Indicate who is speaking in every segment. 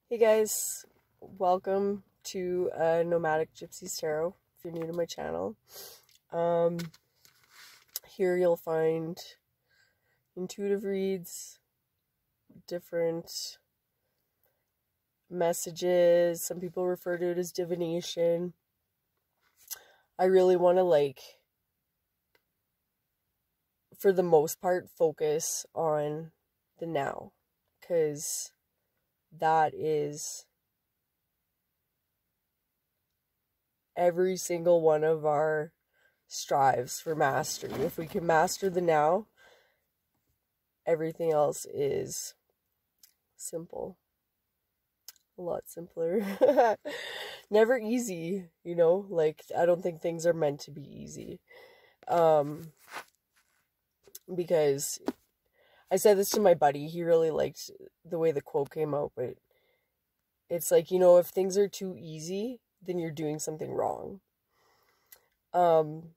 Speaker 1: Hey guys, welcome to Nomadic Gypsies Tarot. If you're new to my channel, um, here you'll find intuitive reads, different messages. Some people refer to it as divination. I really want to, for the most part, focus on the now, because that is every single one of our strives for mastery. If we can master the now, everything else is simple. A lot simpler. Never easy, I don't think things are meant to be easy. Because I said this to my buddy, he really liked the way the quote came out, but it's like, if things are too easy, then you're doing something wrong. And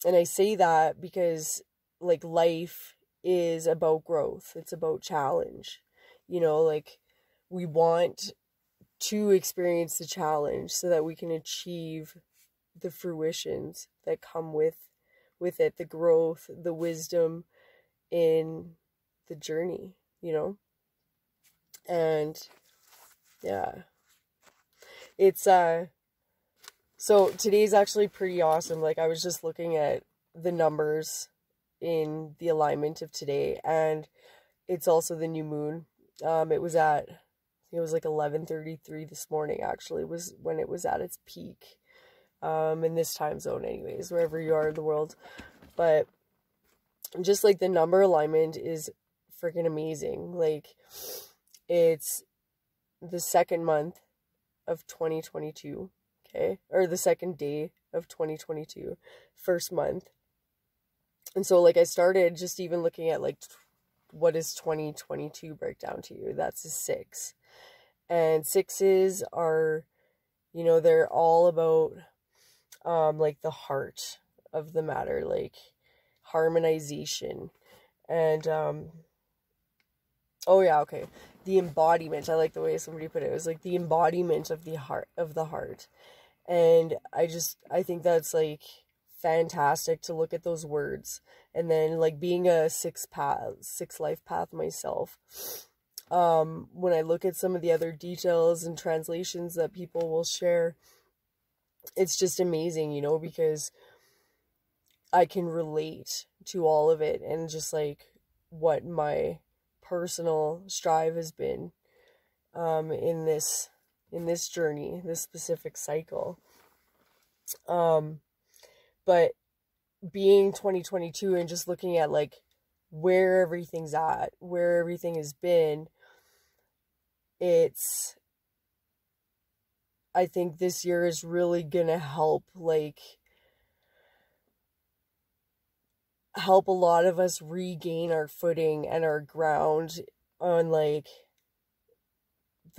Speaker 1: I say that because, life is about growth. It's about challenge. We want to experience the challenge so that we can achieve the fruitions that come with it, the growth, the wisdom in the journey, And yeah. It's so today's actually pretty awesome. I was just looking at the numbers in the alignment of today, and it's also the new moon. It was at, I think it was 11:33 this morning, actually, was when it was at its peak. In this time zone anyways, wherever you are in the world. But just the number alignment is freaking amazing. It's the second month of 2022, okay? Or the second day of 2022, first month. And so I started just even looking at what does 2022 break down to you? That's a 6. And 6s are, they're all about the heart of the matter, harmonization and oh yeah, okay, the embodiment. I like the way somebody put it. It was the embodiment of the heart. And I think that's fantastic to look at those words. And then being a six life path myself, when I look at some of the other details and translations that people will share, it's just amazing, because I can relate to all of it, and just what my personal strive has been in this journey, this specific cycle. But being 2022 and just looking at where everything's at, where everything has been, I think this year is really gonna help help a lot of us regain our footing and our ground on the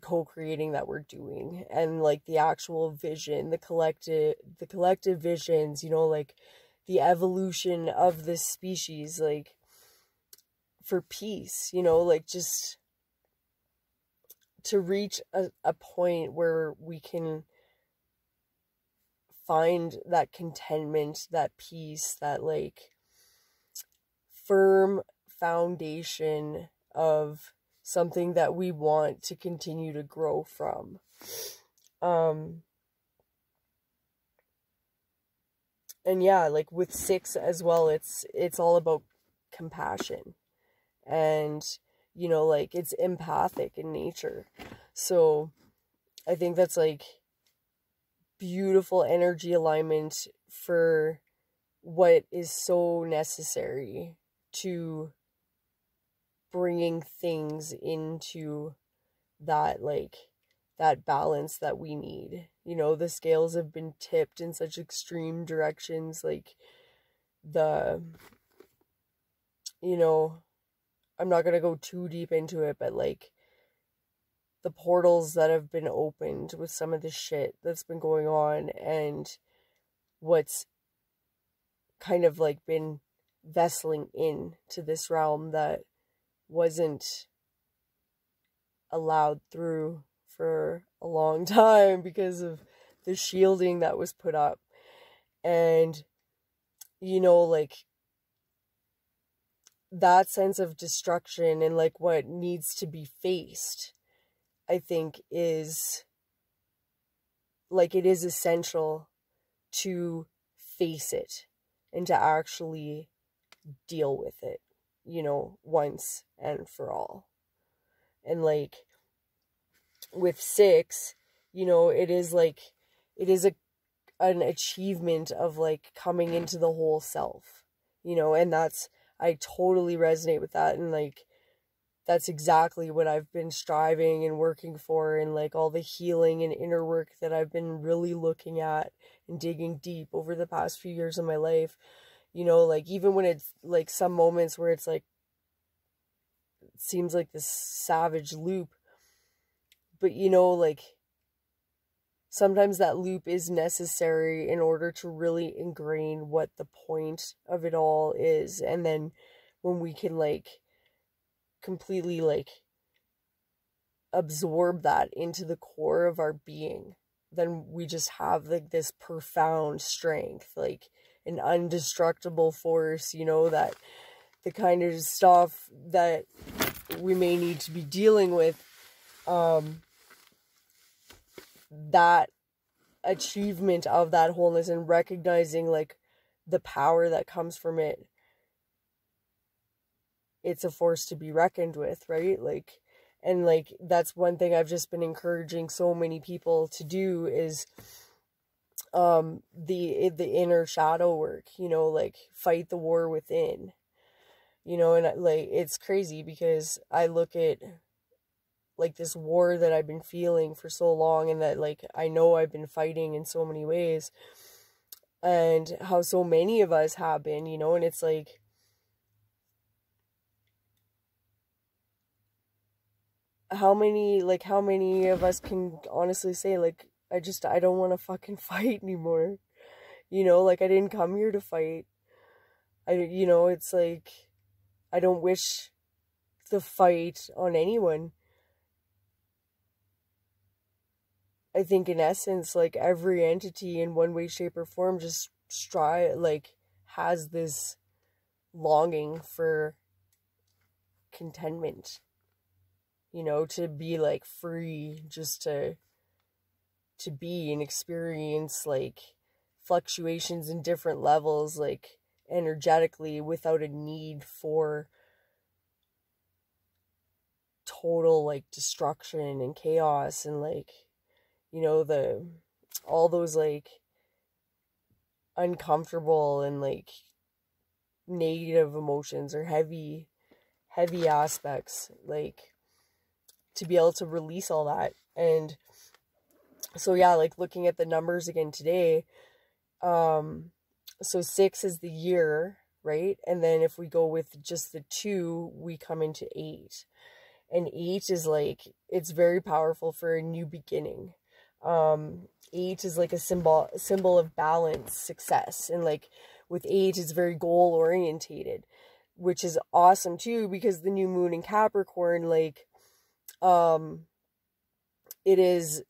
Speaker 1: co-creating that we're doing, and the actual vision, the collective visions, the evolution of this species, for peace, just to reach a point where we can find that contentment, that peace, that firm foundation of something that we want to continue to grow from. And yeah, with 6 as well, it's all about compassion, and it's empathic in nature. So I think that's beautiful energy alignment for what is so necessary to bringing things into that that balance that we need. The scales have been tipped in such extreme directions, I'm not gonna go too deep into it, but the portals that have been opened with some of the shit that's been going on, and what's kind of been vesseling in to this realm that wasn't allowed through for a long time because of the shielding that was put up. And, you know, like, that sense of destruction and like what needs to be faced, I think is like, it is essential to face it and to actually deal with it, you know, once and for all. And like with 6, you know, it is an achievement of like coming into the whole self, you know, and I totally resonate with that. And like, that's exactly what I've been striving and working for, and like all the healing and inner work that I've been really looking at and digging deep over the past few years of my life. You know, like, even when it's like some moments where it's like, it seems like this savage loop, but you know, like, sometimes that loop is necessary in order to really ingrain what the point of it all is. And then when we can like completely like absorb that into the core of our being, then we just have like this profound strength, like an indestructible force, you know, that the kind of stuff that we may need to be dealing with, that achievement of that wholeness and recognizing like the power that comes from it, it's a force to be reckoned with, right? Like, and like, that's one thing I've just been encouraging so many people to do is the inner shadow work, you know, like fight the war within, you know. And like, it's crazy because I look at like this war that I've been feeling for so long, and that like I know I've been fighting in so many ways, and how so many of us have been, you know. And it's like, how many of us can honestly say like, I don't want to fucking fight anymore, you know? Like, I didn't come here to fight. You know, it's like, I don't wish the fight on anyone. I think in essence, like, every entity in one way, shape, or form just has this longing for contentment, you know, to be like free, just to be and experience like fluctuations in different levels, like energetically, without a need for total like destruction and chaos, and like, you know, all those like uncomfortable and like negative emotions or heavy aspects, like, to be able to release all that. And so yeah, like, looking at the numbers again today, so 6 is the year, right? And then if we go with just the 2, we come into 8. And 8 is like, it's very powerful for a new beginning. 8 is like a symbol of balance, success. And like with 8, it's very goal orientated, which is awesome too, because the new moon in Capricorn, like, it is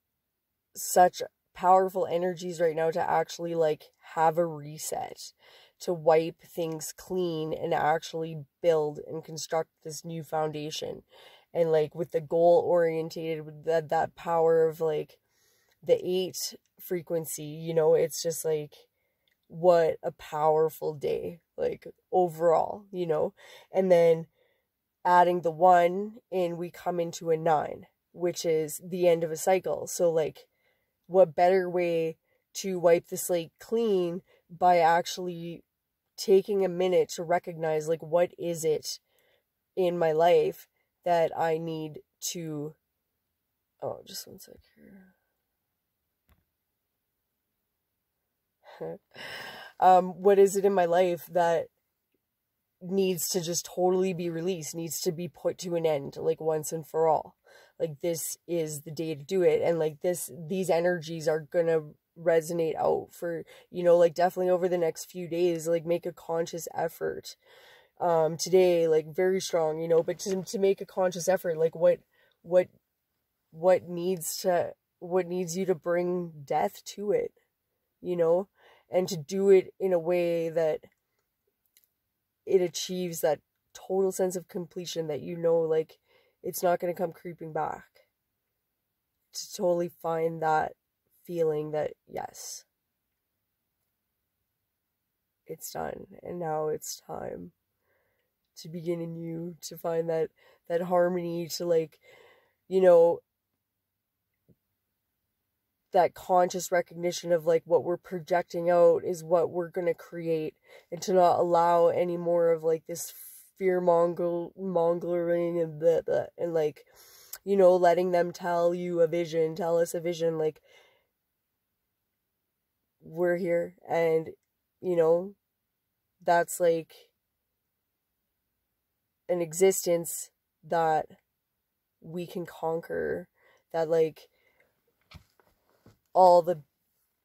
Speaker 1: such powerful energies right now to actually like have a reset, to wipe things clean and actually build and construct this new foundation. And like with the goal orientated, with that power of like the 8 frequency, you know, it's just like, what a powerful day, like, overall, you know. And then adding the 1 in, we come into a 9, which is the end of a cycle. So like, what better way to wipe the slate clean by actually taking a minute to recognize, like, what is it in my life that I need to, oh, just one sec here. What is it in my life that needs to just totally be released, needs to be put to an end, like, once and for all? Like, this is the day to do it. And like, these energies are gonna resonate out for, you know, like, definitely over the next few days. Like, make a conscious effort today, like, very strong, you know, but to make a conscious effort, like, what what needs you to bring death to it, you know, and to do it in a way that it achieves that total sense of completion that, you know, like it's not going to come creeping back. To totally find that feeling that, yes, it's done, and now it's time to begin anew, to find that harmony, to, like, you know, that conscious recognition of, like, what we're projecting out is what we're gonna create, and to not allow any more of, like, this fear mongering and and, like, you know, letting them tell us a vision, like, we're here, and, you know, that's, like, an existence that we can conquer, that, like, all the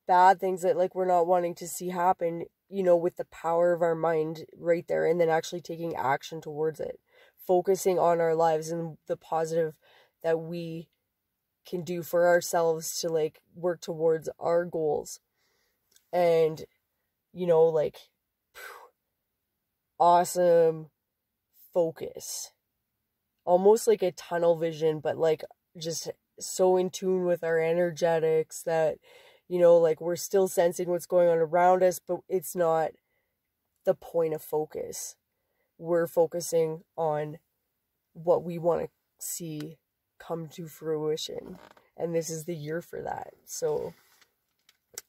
Speaker 1: bad things that, like, we're not wanting to see happen, you know, with the power of our mind right there, and then actually taking action towards it, focusing on our lives and the positive that we can do for ourselves to, like, work towards our goals. And, you know, like, awesome focus, almost like a tunnel vision, but, like, just so in tune with our energetics that, you know, like, we're still sensing what's going on around us, but it's not the point of focus. We're focusing on what we want to see come to fruition, and this is the year for that. So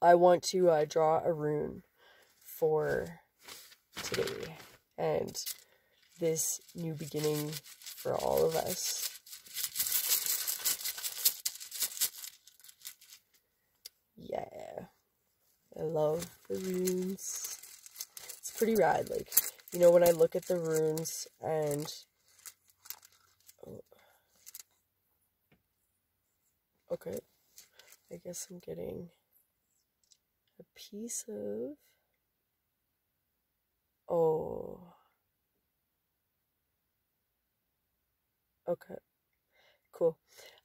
Speaker 1: I want to draw a rune for today and this new beginning for all of us. Yeah, I love the runes. It's pretty rad, like, you know, when I look at the runes and okay, I guess I'm getting a piece of, oh, okay, cool.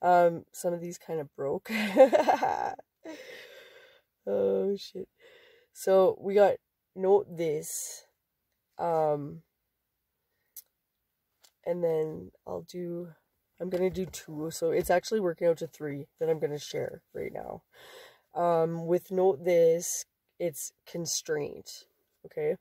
Speaker 1: Some of these kind of broke. Oh shit. So we got note this, and then I'm gonna do 2, so it's actually working out to 3 that I'm gonna share right now. With note this, it's constraint, okay?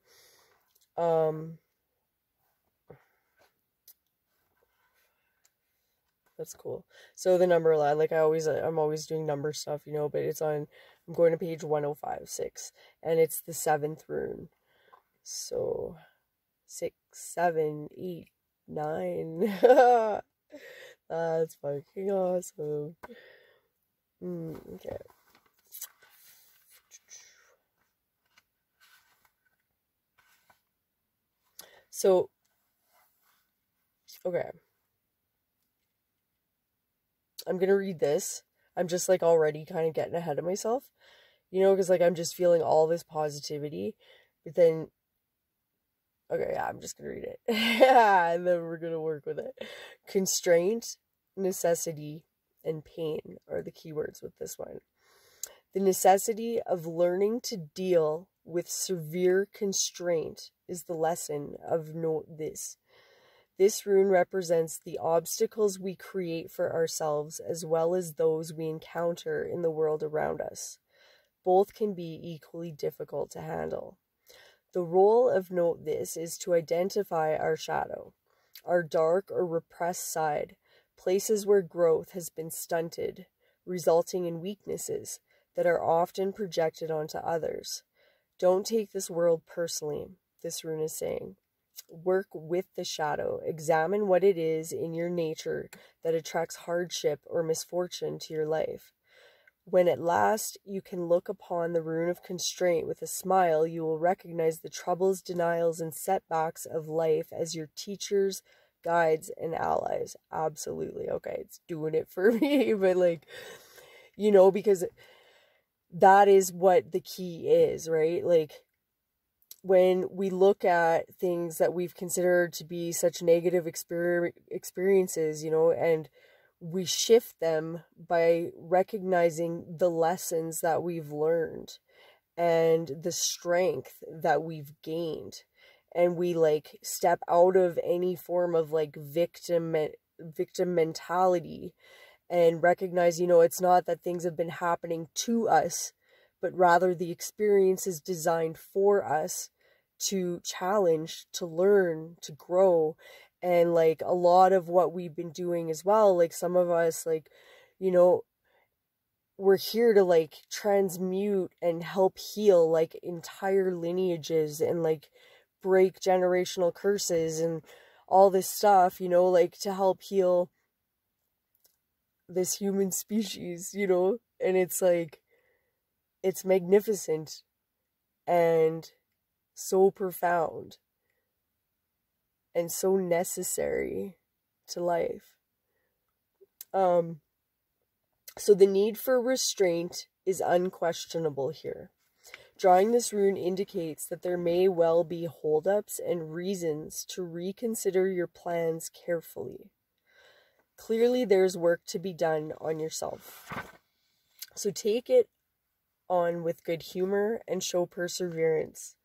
Speaker 1: That's cool. So the number line, like, I'm always doing number stuff, you know, but I'm going to page 105.6, and it's the 7th rune. So 6, 7, 8, 9. That's fucking awesome. Okay. So, okay. I'm gonna read this. I'm just, like, already kind of getting ahead of myself, you know, because, like, I'm just feeling all this positivity, but then, okay, yeah, I'm just gonna read it. And then we're gonna work with it. Constraint, necessity, and pain are the keywords with this one. The necessity of learning to deal with severe constraint is the lesson of note this. This rune represents the obstacles we create for ourselves as well as those we encounter in the world around us. Both can be equally difficult to handle. The role of note this is to identify our shadow, our dark or repressed side, places where growth has been stunted, resulting in weaknesses that are often projected onto others. Don't take this world personally, this rune is saying. Work with the shadow. Examine what it is in your nature that attracts hardship or misfortune to your life. When at last you can look upon the rune of constraint with a smile, you will recognize the troubles, denials, and setbacks of life as your teachers, guides, and allies. Absolutely. Okay, it's doing it for me, but, like, you know, because that is what the key is, right? Like, when we look at things that we've considered to be such negative experiences, you know, and we shift them by recognizing the lessons that we've learned and the strength that we've gained. And we like step out of any form of like victim mentality and recognize, it's not that things have been happening to us, but rather the experience is designed for us to challenge, to learn, to grow. And like a lot of what we've been doing as well, like some of us, like, we're here to like transmute and help heal like entire lineages and like break generational curses and all this stuff, like to help heal this human species, and it's like, it's magnificent and so profound and so necessary to life. So the need for restraint is unquestionable here. Drawing this rune indicates that there may well be holdups and reasons to reconsider your plans carefully. Clearly, there's work to be done on yourself. So take it on with good humor and show perseverance.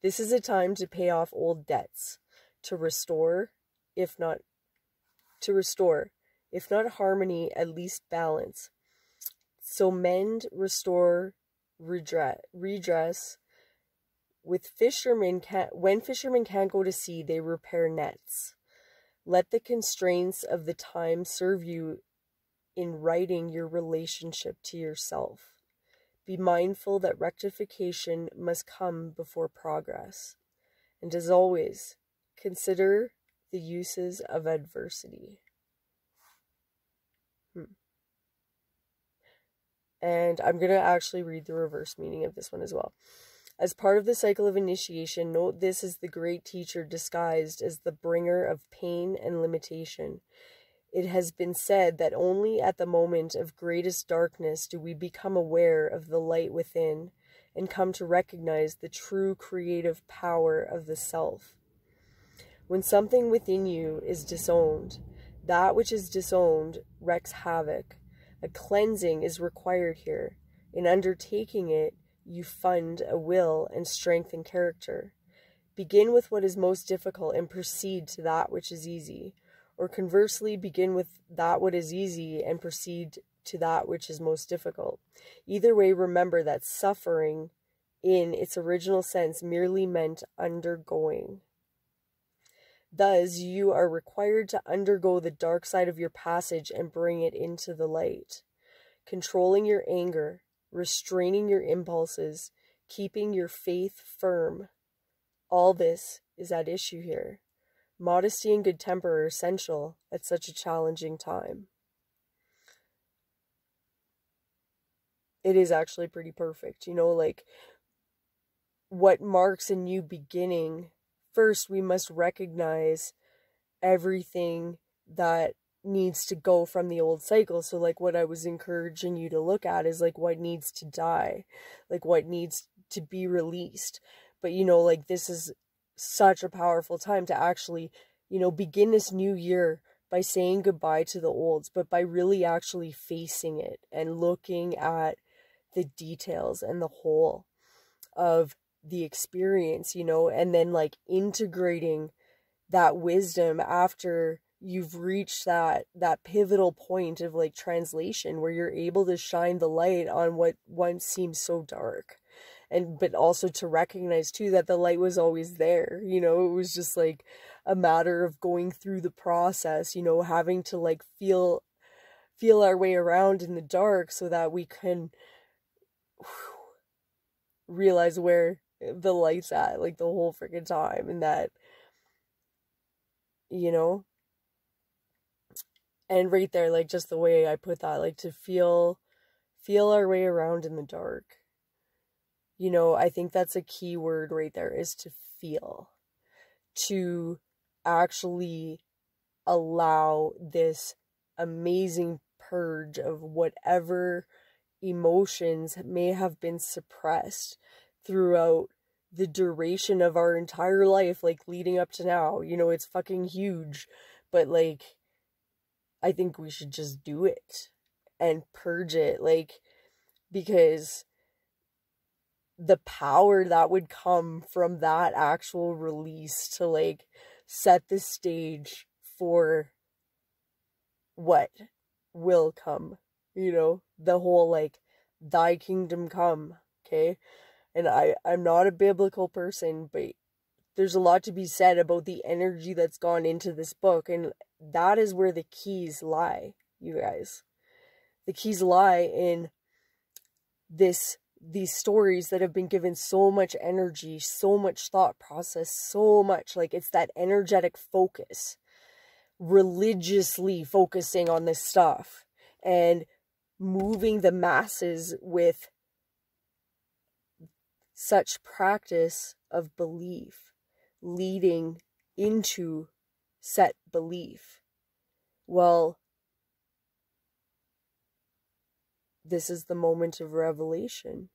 Speaker 1: This is a time to pay off old debts, to restore, if not harmony, at least balance. So mend, restore, redress. When fishermen can't go to sea, they repair nets. Let the constraints of the time serve you in righting your relationship to yourself. Be mindful that rectification must come before progress. And as always, consider the uses of adversity. And I'm going to actually read the reverse meaning of this one as well. As part of the cycle of initiation, note this is the great teacher disguised as the bringer of pain and limitation. It has been said that only at the moment of greatest darkness do we become aware of the light within and come to recognize the true creative power of the self. When something within you is disowned, that which is disowned wreaks havoc. A cleansing is required here. In undertaking it, you fund a will and strengthen character. Begin with what is most difficult and proceed to that which is easy. Or conversely, begin with that what is easy and proceed to that which is most difficult. Either way, remember that suffering, in its original sense, merely meant undergoing. Thus, you are required to undergo the dark side of your passage and bring it into the light. Controlling your anger, restraining your impulses, keeping your faith firm. All this is at issue here. Modesty and good temper are essential at such a challenging time. It is actually pretty perfect. Like what marks a new beginning. First, we must recognize everything that needs to go from the old cycle. So like what I was encouraging you to look at is like what needs to die, like what needs to be released. But like this is such a powerful time to actually, begin this new year by saying goodbye to the olds, but by really actually facing it and looking at the details and the whole of the experience, and then like integrating that wisdom after you've reached that pivotal point of like translation where you're able to shine the light on what once seemed so dark. But also to recognize too that the light was always there. It was just like a matter of going through the process, having to like feel our way around in the dark so that we can realize where the light's at like the whole freaking time. And that, and right there, like just the way I put that, like to feel our way around in the dark. I think that's a key word right there, is to feel, to actually allow this amazing purge of whatever emotions may have been suppressed throughout the duration of our entire life, like leading up to now. It's fucking huge, but like I think we should just do it and purge it, like, because the power that would come from that actual release to, like, set the stage for what will come, you know, the whole, like, thy kingdom come, okay? And I'm not a biblical person, but there's a lot to be said about the energy that's gone into this book, and that is where the keys lie, you guys. The keys lie in these stories that have been given so much energy, so much thought process, so much, like, it's that energetic focus, religiously focusing on this stuff and moving the masses with such practice of belief, leading into set belief. Well, this is the moment of revelation.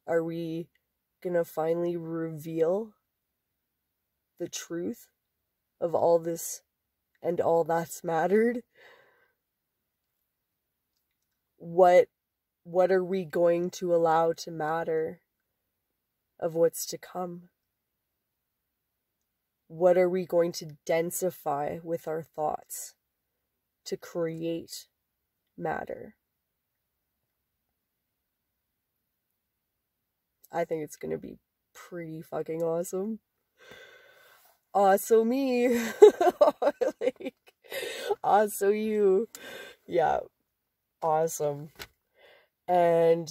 Speaker 1: Are we gonna finally reveal the truth of all this and all that's mattered? What are we going to allow to matter of what's to come? What are we going to densify with our thoughts to create matter? I think it's gonna be pretty fucking awesome. Awesome me. Like, awesome you. Yeah. Awesome. And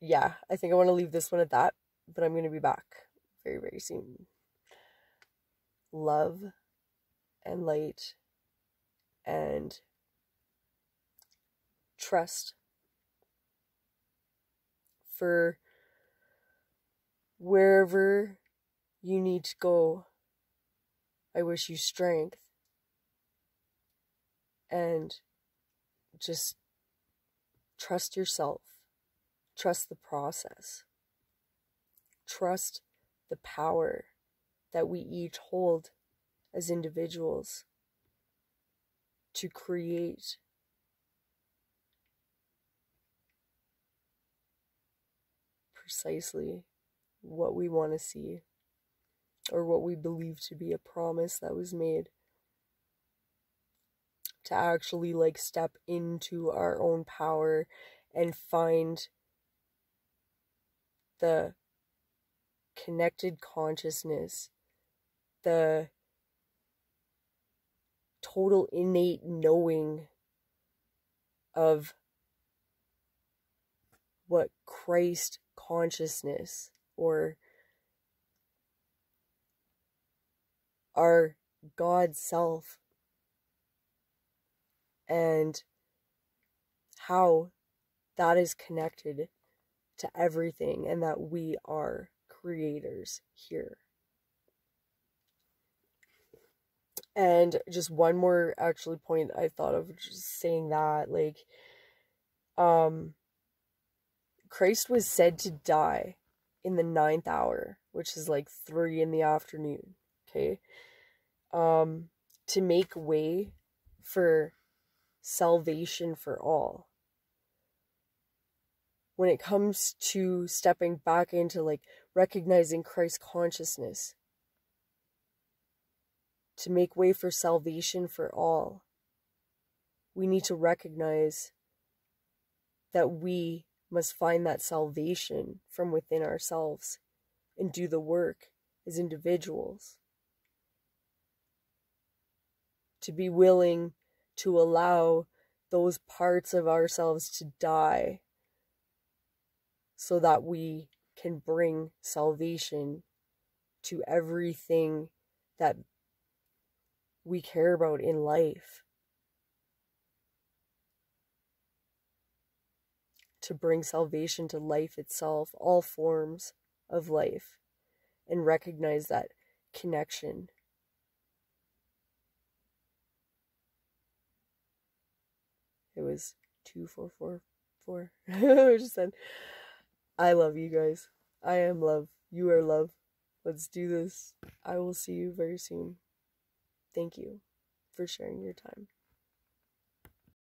Speaker 1: yeah, I think I want to leave this one at that, but I'm going to be back very, very soon. Love and light and trust for wherever you need to go. I wish you strength and just trust yourself. Trust the process. Trust the power that we each hold as individuals to create precisely what we want to see, or what we believe to be a promise that was made, to actually, like, step into our own power and find the connected consciousness, the total innate knowing of what Christ consciousness, or our God self, and how that is connected to everything, and that we are creators here. And just one more actually point I thought of just saying that, like, Christ was said to die in the 9th hour, which is like 3 in the afternoon, okay? To make way for salvation for all. When it comes to stepping back into, like, recognizing Christ consciousness, to make way for salvation for all, we need to recognize that we must find that salvation from within ourselves and do the work as individuals. To be willing to allow those parts of ourselves to die so that we can bring salvation to everything that we care about in life. To bring salvation to life itself, all forms of life, and recognize that connection. It was 2444. I just said, I love you guys. I am love. You are love. Let's do this. I will see you very soon. Thank you for sharing your time.